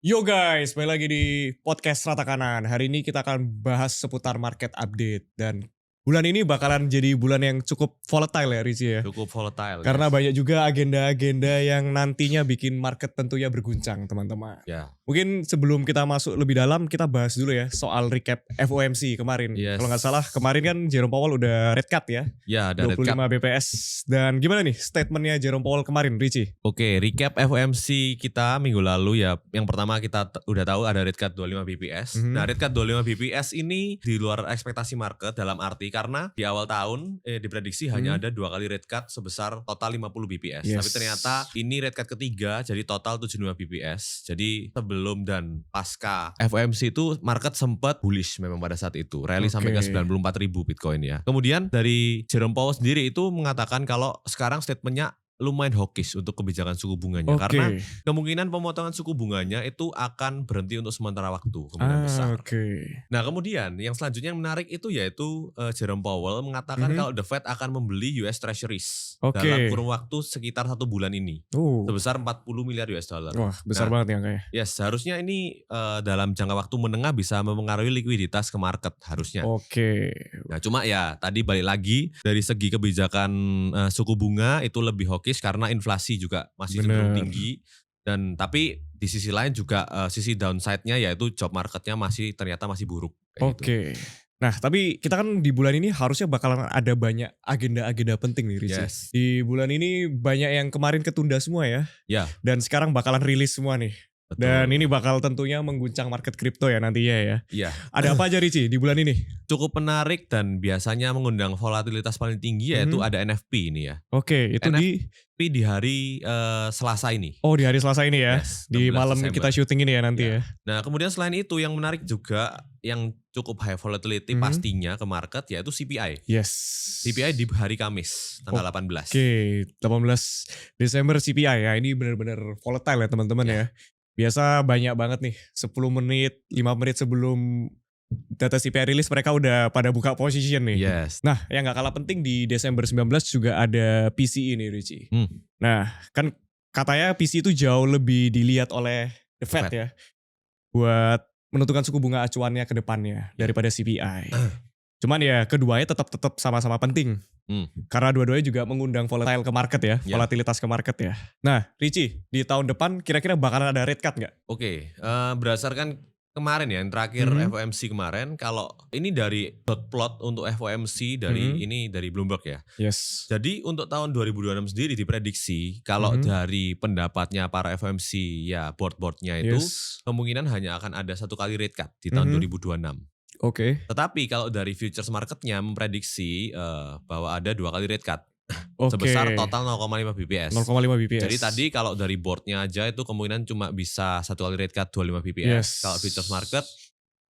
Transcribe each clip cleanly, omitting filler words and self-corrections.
Yo guys, balik lagi di podcast Rata Kanan. Hari ini kita akan bahas seputar market update. Dan bulan ini bakalan jadi bulan yang cukup volatile ya Rizky ya. Cukup volatile, Karena yes. banyak juga agenda-agenda yang nantinya bikin market tentunya berguncang teman-teman. Ya, Mungkin sebelum kita masuk lebih dalam, kita bahas dulu ya soal recap FOMC kemarin. Yes. Kalau nggak salah kemarin kan Jerome Powell udah red cut ya. ya ada 25 recap. BPS. Dan gimana nih statementnya Jerome Powell kemarin Richie? Oke, recap FOMC kita minggu lalu ya. Yang pertama kita udah tahu ada rate cut 25 BPS. Mhm. Nah, rate cut 25 BPS ini di luar ekspektasi market dalam arti karena di awal tahun diprediksi hanya ada 2 kali rate cut sebesar total 50 BPS. Yes. Tapi ternyata ini rate cut ketiga jadi total 75 BPS. Jadi sebelum dan pasca FOMC itu market sempat bullish memang pada saat itu. Rally sampai ke Oke. 94.000 Bitcoin ya. Kemudian dari Jerome Powell sendiri itu mengatakan kalau sekarang statementnya lumayan hawkish untuk kebijakan suku bunganya. Oke. Karena kemungkinan pemotongan suku bunganya itu akan berhenti untuk sementara waktu, kemungkinan besar. Oke. Nah kemudian yang selanjutnya yang menarik itu yaitu Jerome Powell mengatakan kalau The Fed akan membeli US Treasuries Oke. dalam kurun waktu sekitar 1 bulan ini. Sebesar 40 miliar US dollar. Wah, besar Nah, banget ya angkanya. Yes, seharusnya ini dalam jangka waktu menengah bisa mempengaruhi likuiditas ke market harusnya. Oke. Nah cuma ya tadi balik lagi dari segi kebijakan suku bunga itu lebih hawkish karena inflasi juga masih cenderung Bener. tinggi. Dan tapi di sisi lain juga sisi downside-nya yaitu job marketnya ternyata masih buruk. Kayak gitu. Oke. Nah, tapi kita kan di bulan ini harusnya bakalan ada banyak agenda-agenda penting nih, Rizky. Yes. Di bulan ini banyak yang kemarin ketunda semua ya. Ya. Dan sekarang bakalan rilis semua nih. Betul. Dan ini bakal tentunya mengguncang market kripto ya nantinya ya. Iya. Ada apa aja Rizky di bulan ini? Cukup menarik dan biasanya mengundang volatilitas paling tinggi yaitu ada NFP ini ya. Oke, itu Tapi di hari Selasa ini. di hari Selasa ini ya. Yes, Di 16 malam Desember. kita syuting ini ya nanti ya. Nah kemudian selain itu yang menarik juga yang cukup high volatility pastinya ke market yaitu CPI. Yes. CPI di hari Kamis tanggal 18. Oke, 18 Desember CPI ya. Ini benar-benar volatile ya teman-teman ya. Biasa banyak banget nih 10 menit, 5 menit sebelum data CPI rilis mereka udah pada buka position nih. Yes. Nah, yang gak kalah penting di Desember 19 juga ada PCE nih Richie. Nah, kan katanya PCE itu jauh lebih dilihat oleh The Fed ya. Buat menentukan suku bunga acuannya ke depannya daripada CPI. Cuman ya keduanya tetap sama-sama penting. Karena dua-duanya juga mengundang volatile ke market ya. Volatilitas ke market ya. Nah Richie, di tahun depan kira-kira bakalan ada rate cut gak? Oke, berdasarkan kemarin ya yang terakhir FOMC kemarin, kalau ini dari dot plot untuk FOMC dari Bloomberg ya. Yes. Jadi untuk tahun 2026 sendiri diprediksi kalau dari pendapatnya para FOMC ya board-boardnya itu kemungkinan hanya akan ada 1 kali rate cut di tahun 2026. Oke. Tetapi kalau dari futures marketnya memprediksi bahwa ada 2 kali rate cut Oke. sebesar total 0,5 BPS. 0,5 BPS. Jadi tadi kalau dari boardnya aja itu kemungkinan cuma bisa 1 kali rate cut 25 BPS. Yes. Kalau futures market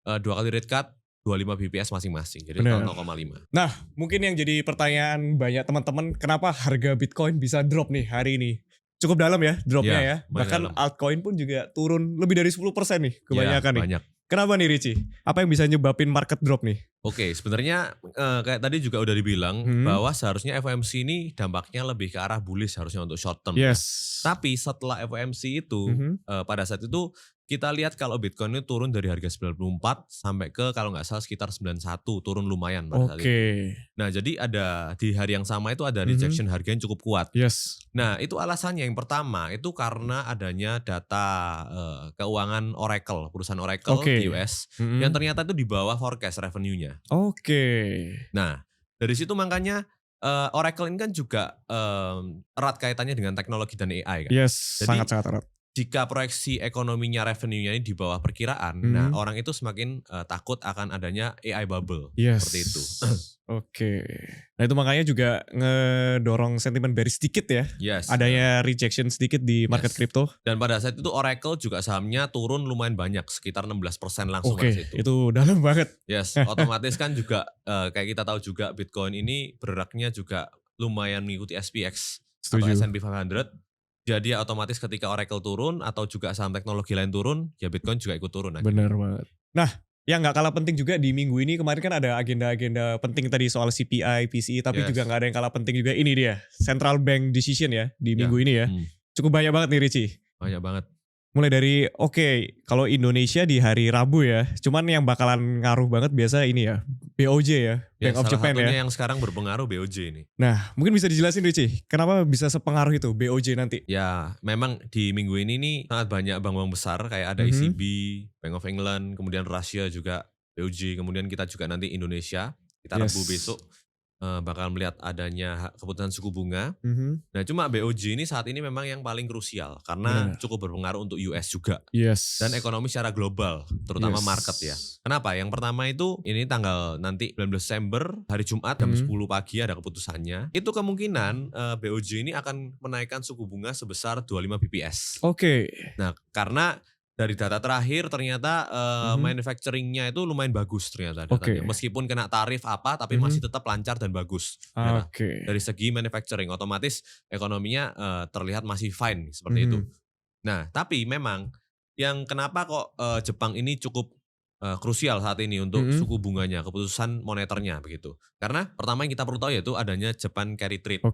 2 kali rate cut 25 BPS masing-masing. Jadi Bener. total 0,5. Nah mungkin yang jadi pertanyaan banyak teman-teman, kenapa harga Bitcoin bisa drop nih hari ini? Cukup dalam ya dropnya ya. Bahkan dalam. altcoin pun juga turun lebih dari 10% nih kebanyakan nih. Banyak. Kenapa nih Richie? Apa yang bisa nyebabin market drop nih? Oke, sebenarnya kayak tadi juga udah dibilang bahwa seharusnya FOMC ini dampaknya lebih ke arah bullish harusnya untuk short term. Yes. Tapi setelah FOMC itu pada saat itu kita lihat kalau Bitcoin itu turun dari harga 94 sampai ke kalau nggak salah sekitar 91, turun lumayan pada saat itu. Nah jadi ada di hari yang sama itu ada rejection harga yang cukup kuat. Yes. Nah itu alasannya yang pertama itu karena adanya data keuangan Oracle, perusahaan Oracle di US yang ternyata itu di bawah forecast revenue-nya. Oke. Nah dari situ makanya Oracle ini kan juga erat kaitannya dengan teknologi dan AI kan. Yes, Jadi, sangat erat. Jika proyeksi ekonominya revenue-nya ini di bawah perkiraan, nah orang itu semakin takut akan adanya AI bubble. Yes. Seperti itu. Oke. Nah itu makanya juga ngedorong sentimen bearish sedikit ya. Yes. Adanya rejection sedikit di market crypto. Dan pada saat itu Oracle juga sahamnya turun lumayan banyak, sekitar 16% langsung Oke, pada situ. itu dalam banget. Yes, otomatis kan juga kayak kita tahu juga Bitcoin ini bergeraknya juga lumayan mengikuti SPX atau Setuju. S&P 500. Jadi ya otomatis ketika Oracle turun atau juga saham teknologi lain turun, ya Bitcoin juga ikut turun. Benar banget. Nah, yang gak kalah penting juga di minggu ini kemarin kan ada agenda-agenda penting tadi soal CPI, PCE, tapi juga gak ada yang kalah penting juga ini dia, Central Bank Decision ya di minggu ini ya. Cukup banyak banget nih Richie. Banyak banget. Mulai dari kalau Indonesia di hari Rabu ya. Cuman yang bakalan ngaruh banget biasa ini ya, BOJ ya, Bank of Japan ya. Salah satunya yang sekarang berpengaruh BOJ ini. Nah, mungkin bisa dijelasin Richie, kenapa bisa sepengaruh itu BOJ nanti? Ya, memang di minggu ini nih sangat banyak bank-bank besar kayak ada ECB, Bank of England, kemudian Rusia juga BOJ, kemudian kita juga nanti Indonesia. Kita Rabu besok bakal melihat adanya keputusan suku bunga. Nah, cuma BOJ ini saat ini memang yang paling krusial karena cukup berpengaruh untuk US juga. Dan ekonomi secara global, terutama market ya. Kenapa? Yang pertama itu ini tanggal nanti 19 Desember, hari Jumat jam 10 pagi ada keputusannya. Itu kemungkinan BOJ ini akan menaikkan suku bunga sebesar 25 BPS. Nah, karena dari data terakhir ternyata manufacturing-nya itu lumayan bagus ternyata datanya. Meskipun kena tarif apa tapi masih tetap lancar dan bagus. Dari segi manufacturing otomatis ekonominya terlihat masih fine seperti itu. Nah, tapi memang yang kenapa kok Jepang ini cukup krusial saat ini untuk suku bunganya, keputusan moneternya begitu. Karena pertama yang kita perlu tahu yaitu adanya Japan Carry Trade.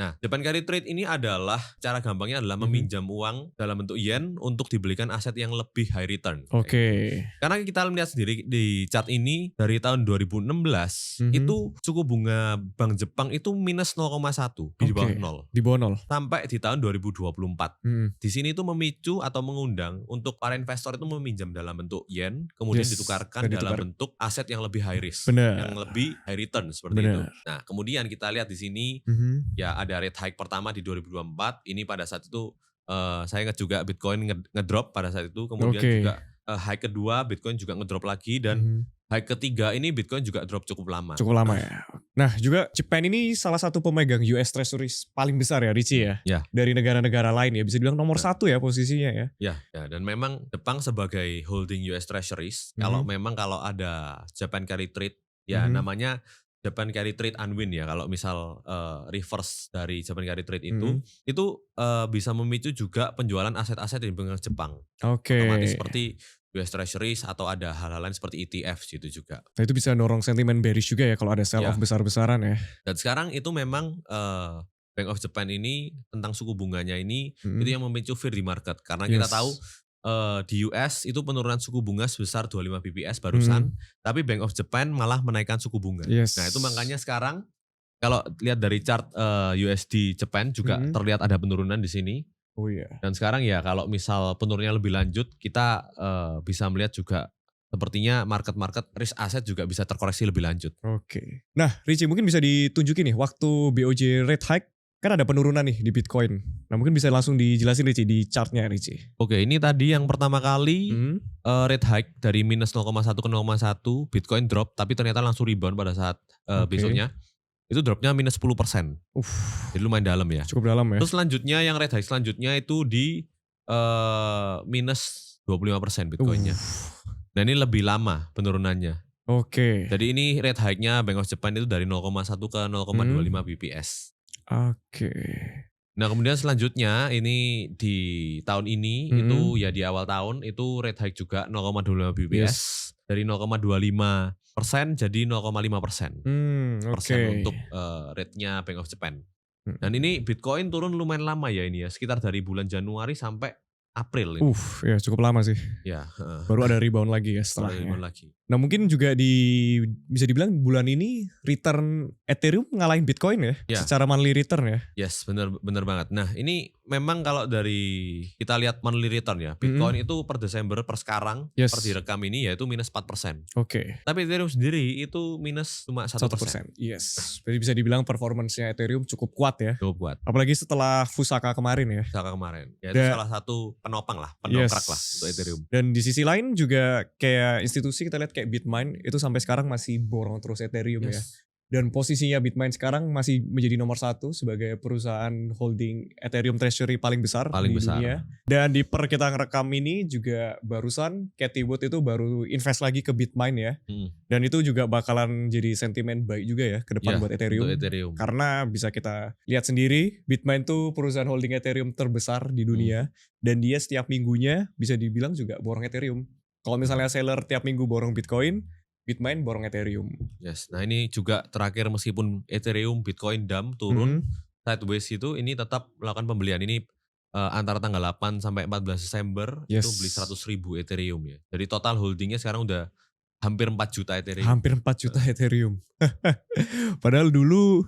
Nah, Japan Carry Trade ini adalah cara gampangnya adalah meminjam uang dalam bentuk yen untuk dibelikan aset yang lebih high return. Karena kita lihat sendiri di chart ini dari tahun 2016 itu suku bunga Bank Jepang itu minus 0,1 di bawah 0. Di bawah 0. Sampai di tahun 2024. Di sini itu memicu atau mengundang untuk para investor itu meminjam dalam bentuk yen, kemudian ditukarkan dalam bentuk aset yang lebih high risk, yang lebih high return seperti itu. Nah, kemudian kita lihat di sini ya ada rate hike pertama di 2024. Ini pada saat itu saya ingat juga Bitcoin ngedrop pada saat itu. Kemudian juga hike kedua Bitcoin juga ngedrop lagi dan hike ketiga ini Bitcoin juga drop cukup lama. Cukup lama ya. Nah juga Japan ini salah satu pemegang US Treasuries paling besar ya Richie ya. Dari negara-negara lain ya. Bisa dibilang nomor 1 ya posisinya ya. Ya, dan memang Jepang sebagai holding US Treasuries. Kalau ada Japan Carry Trade ya namanya Japan Carry Trade Unwind ya. Kalau misal reverse dari Japan Carry Trade itu bisa memicu juga penjualan aset-aset di bank Jepang. Otomatis seperti US Treasuries atau ada hal-hal lain seperti ETF gitu juga. Nah itu bisa dorong sentimen bearish juga ya kalau ada sell off besar-besaran ya. Dan sekarang itu memang Bank of Japan ini tentang suku bunganya ini itu yang memicu fear di market. Karena kita tahu di US itu penurunan suku bunga sebesar 25 BPS barusan. Tapi Bank of Japan malah menaikkan suku bunga. Nah itu makanya sekarang kalau lihat dari chart USD Japan juga terlihat ada penurunan di sini. Dan sekarang ya kalau misal penurunannya lebih lanjut kita bisa melihat juga sepertinya market risk aset juga bisa terkoreksi lebih lanjut. Nah Richie mungkin bisa ditunjukin nih waktu BOJ rate hike kan ada penurunan nih di Bitcoin. Nah mungkin bisa langsung dijelasin Richie di chartnya Richie. Ini tadi yang pertama kali rate hike dari minus 0,1 ke 0,1 Bitcoin drop tapi ternyata langsung rebound pada saat besoknya. Itu dropnya minus 10%. Jadi lumayan dalam ya. Cukup dalam ya. Terus selanjutnya yang rate hike selanjutnya itu di minus 25% Bitcoinnya. Nah ini lebih lama penurunannya. Jadi ini rate hike-nya Bank of Japan itu dari 0,1 ke 0,25 BPS. Nah kemudian selanjutnya ini di tahun ini itu ya di awal tahun itu rate hike juga 0,25 BPS. Dari 0,25% jadi 0,5% untuk rate-nya Bank of Japan. Dan ini Bitcoin turun lumayan lama ya ini ya, sekitar dari bulan Januari sampai April ini. Ya cukup lama sih. Baru ada rebound lagi ya setelahnya. Nah mungkin juga bisa dibilang bulan ini return Ethereum ngalahin Bitcoin ya, secara monthly return ya. Yes, bener banget. Nah ini memang kalau dari kita lihat monthly return ya, Bitcoin itu per Desember per sekarang, per direkam ini yaitu minus 4%. Tapi Ethereum sendiri itu minus cuma 1%. Jadi bisa dibilang performance-nya Ethereum cukup kuat ya. Cukup kuat. Apalagi setelah Fusaka kemarin ya. Ya itu salah satu penopang lah, pendongkrak lah untuk Ethereum. Dan di sisi lain juga kayak institusi kita lihat kayak Bitmain itu sampai sekarang masih borong terus Ethereum ya. Dan posisinya Bitmain sekarang masih menjadi nomor 1 sebagai perusahaan holding Ethereum Treasury paling besar di dunia. Dan di kita ngerekam ini juga barusan Cathie Wood itu baru invest lagi ke Bitmain ya. Dan itu juga bakalan jadi sentimen baik juga ya ke depan buat Ethereum. Karena bisa kita lihat sendiri Bitmain tuh perusahaan holding Ethereum terbesar di dunia. Dan dia setiap minggunya bisa dibilang juga borong Ethereum. Kalau misalnya seller tiap minggu borong Bitcoin, Bitmain borong Ethereum. Nah ini juga terakhir meskipun Ethereum Bitcoin DAM turun sideways itu ini tetap melakukan pembelian. Ini antara tanggal 8 sampai 14 Desember itu beli 100.000 Ethereum ya. Jadi total holdingnya sekarang udah hampir 4 juta Ethereum. Hampir 4 juta Ethereum. Padahal dulu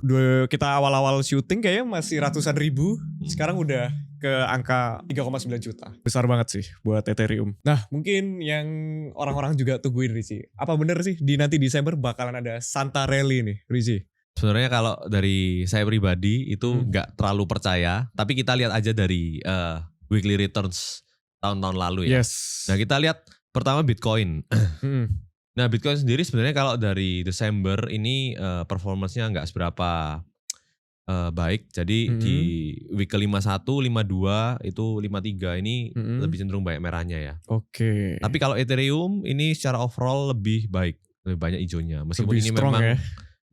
kita awal-awal syuting kayaknya masih ratusan ribu. Sekarang udah ke angka 3,9 juta. Besar banget sih buat Ethereum. Nah mungkin yang orang-orang juga tungguin Rizky. Apa bener sih nanti Desember bakalan ada Santa Rally nih Rizky? Sebenarnya kalau dari saya pribadi itu nggak terlalu percaya. Tapi kita lihat aja dari weekly returns tahun-tahun lalu ya. Yes. Nah kita lihat pertama Bitcoin. Nah Bitcoin sendiri sebenarnya kalau dari Desember ini performance-nya nggak seberapa baik. Jadi di week ke-51, 52, itu 53 ini lebih cenderung banyak merahnya ya. Oke. Tapi kalau Ethereum ini secara overall lebih baik. Lebih banyak hijaunya. Meskipun lebih ini memang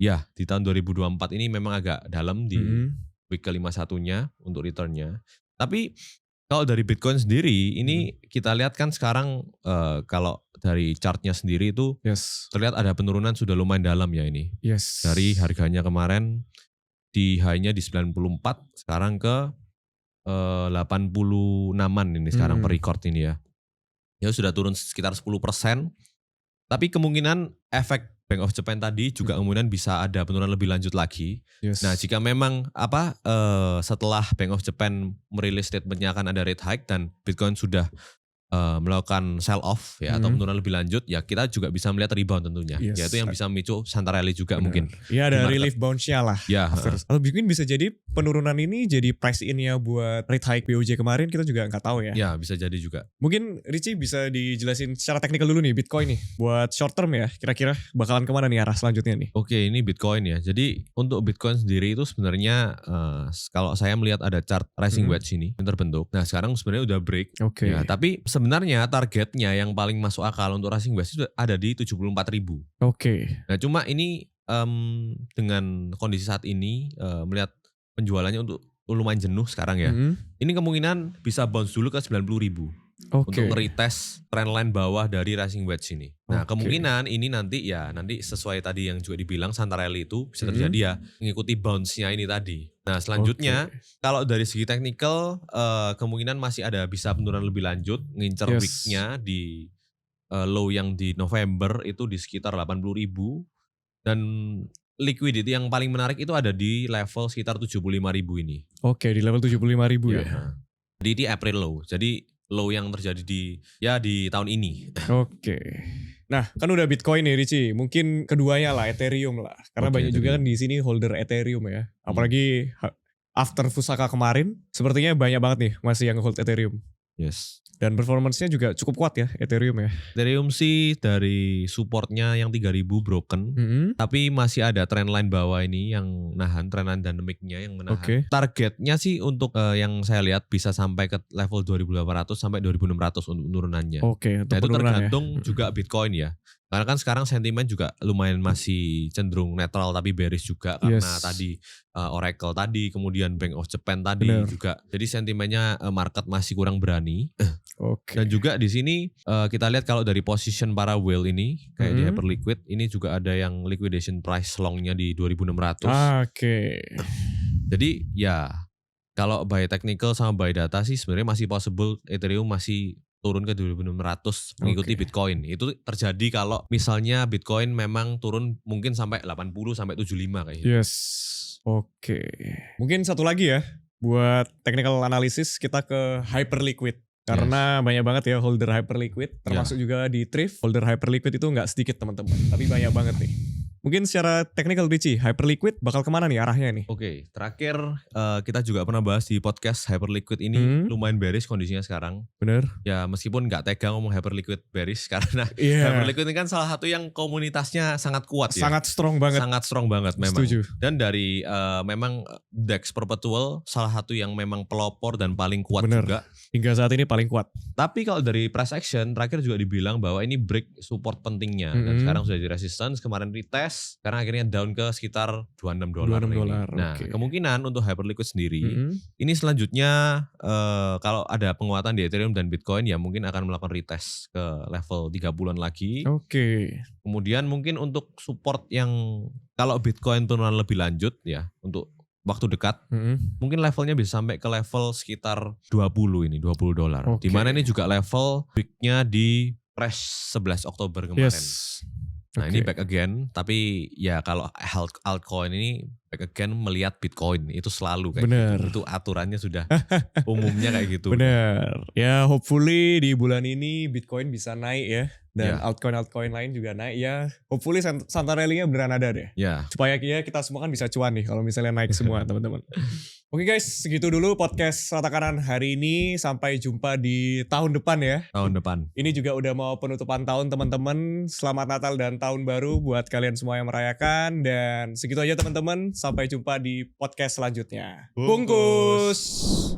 ya di tahun 2024 ini memang agak dalam di week ke-51-nya untuk return-nya. Tapi kalau dari Bitcoin sendiri, ini kita lihat kan sekarang kalau dari chartnya sendiri itu terlihat ada penurunan sudah lumayan dalam ya ini. Dari harganya kemarin di high-nya di 94, sekarang ke 86-an ini sekarang per record ini ya. Ya sudah turun sekitar 10%. Tapi kemungkinan efek Bank of Japan tadi juga kemudian bisa ada penurunan lebih lanjut lagi. Nah jika memang setelah Bank of Japan merilis statementnya akan ada rate hike dan Bitcoin sudah melakukan sell off ya atau penurunan lebih lanjut ya kita juga bisa melihat rebound tentunya. Yaitu yang bisa memicu Santa Rally juga mungkin. Iya ada relief bounce-nya lah. Ya. Atau mungkin bisa jadi penurunan ini jadi price in-nya buat rate hike BOJ kemarin kita juga nggak tahu ya. Ya bisa jadi juga. Mungkin Richie bisa dijelasin secara teknikal dulu nih Bitcoin nih. Buat short term ya kira-kira bakalan kemana nih arah selanjutnya nih. Oke ini Bitcoin ya. Jadi untuk Bitcoin sendiri itu sebenarnya kalau saya melihat ada chart rising wedge ini yang terbentuk. Nah sekarang sebenarnya udah break. Ya, tapi sebenarnya targetnya yang paling masuk akal untuk rising wedge itu ada di 74.000. Nah cuma ini dengan kondisi saat ini melihat penjualannya untuk lumayan jenuh sekarang ya. Ini kemungkinan bisa bounce dulu ke 90.000 untuk nge-retest trendline bawah dari rising wedge ini. Nah kemungkinan ini nanti sesuai tadi yang juga dibilang Santa Rally itu bisa terjadi ya mengikuti bounce-nya ini tadi. Nah selanjutnya kalau dari segi teknikal kemungkinan masih ada bisa penurunan lebih lanjut ngincer week-nya di low yang di November itu di sekitar 80.000 dan liquidity yang paling menarik itu ada di level sekitar 75.000 ini. Di level 75.000 ya. Jadi di April low. Jadi low yang terjadi di tahun ini. Nah, kan udah Bitcoin nih Richie. Mungkin keduanya lah Ethereum lah. Karena banyak juga kan di sini holder Ethereum ya. Apalagi after Fusaka kemarin, sepertinya banyak banget nih masih yang hold Ethereum. Dan performance-nya juga cukup kuat ya Ethereum ya. Ethereum sih dari supportnya yang 3.000 broken. Tapi masih ada trendline bawah ini yang nahan, trendline dynamic-nya yang menahan. Targetnya sih untuk yang saya lihat bisa sampai ke level 2.800 sampai 2.600 untuk penurunannya. Untuk itu tergantung juga Bitcoin ya. Karena kan sekarang sentimen juga lumayan masih cenderung netral tapi bearish juga karena tadi Oracle tadi, kemudian Bank of Japan tadi juga. Jadi sentimennya market masih kurang berani. Dan juga di sini kita lihat kalau dari position para whale ini kayak di Hyperliquid ini juga ada yang liquidation price long-nya di 2.600. Jadi ya kalau by technical sama by data sih sebenarnya masih possible Ethereum masih turun ke 2.600 mengikuti Bitcoin. Itu terjadi kalau misalnya Bitcoin memang turun mungkin sampai 80 sampai 75 kayaknya. Mungkin satu lagi ya buat technical analysis kita ke Hyperliquid. Karena banyak banget ya holder Hyperliquid, termasuk juga di Thrift. Holder Hyperliquid itu nggak sedikit teman-teman, tapi banyak banget nih. Mungkin secara technical Richie, Hyperliquid bakal kemana nih arahnya nih? Terakhir kita juga pernah bahas di podcast Hyperliquid ini lumayan bearish kondisinya sekarang. Ya meskipun nggak tega ngomong Hyperliquid bearish karena Hyperliquid ini kan salah satu yang komunitasnya sangat kuat ya. Sangat strong banget. Sangat strong banget memang. Setuju. Dan dari memang DEX Perpetual salah satu yang memang pelopor dan paling kuat juga. Hingga saat ini paling kuat. Tapi kalau dari price action terakhir juga dibilang bahwa ini break support pentingnya dan sekarang sudah di resistance, kemarin retest karena akhirnya down ke sekitar $26. Nah, kemungkinan untuk Hyperliquid sendiri ini selanjutnya kalau ada penguatan di Ethereum dan Bitcoin ya mungkin akan melakukan retest ke level 30-an lagi. Kemudian mungkin untuk support yang kalau Bitcoin turunan lebih lanjut ya untuk waktu dekat, mungkin levelnya bisa sampai ke level sekitar $20. Okay. Dimana ini juga level peaknya di crash 11 Oktober kemarin. Yes. Nah ini back again, tapi ya kalau altcoin ini back again melihat Bitcoin itu selalu kayak gitu. Itu aturannya sudah umumnya kayak gitu. Bener. Ya hopefully di bulan ini Bitcoin bisa naik ya. Dan altcoin lain juga naik ya. Hopefully Santa Rally-nya beneran ada deh. Supaya kita semua kan bisa cuan nih kalau misalnya naik semua teman-teman. Oke guys, segitu dulu podcast Rata Kanan hari ini. Sampai jumpa di tahun depan ya. Tahun depan. Ini juga udah mau penutupan tahun teman-teman. Selamat Natal dan Tahun Baru buat kalian semua yang merayakan. Dan segitu aja teman-teman. Sampai jumpa di podcast selanjutnya. Bungkus!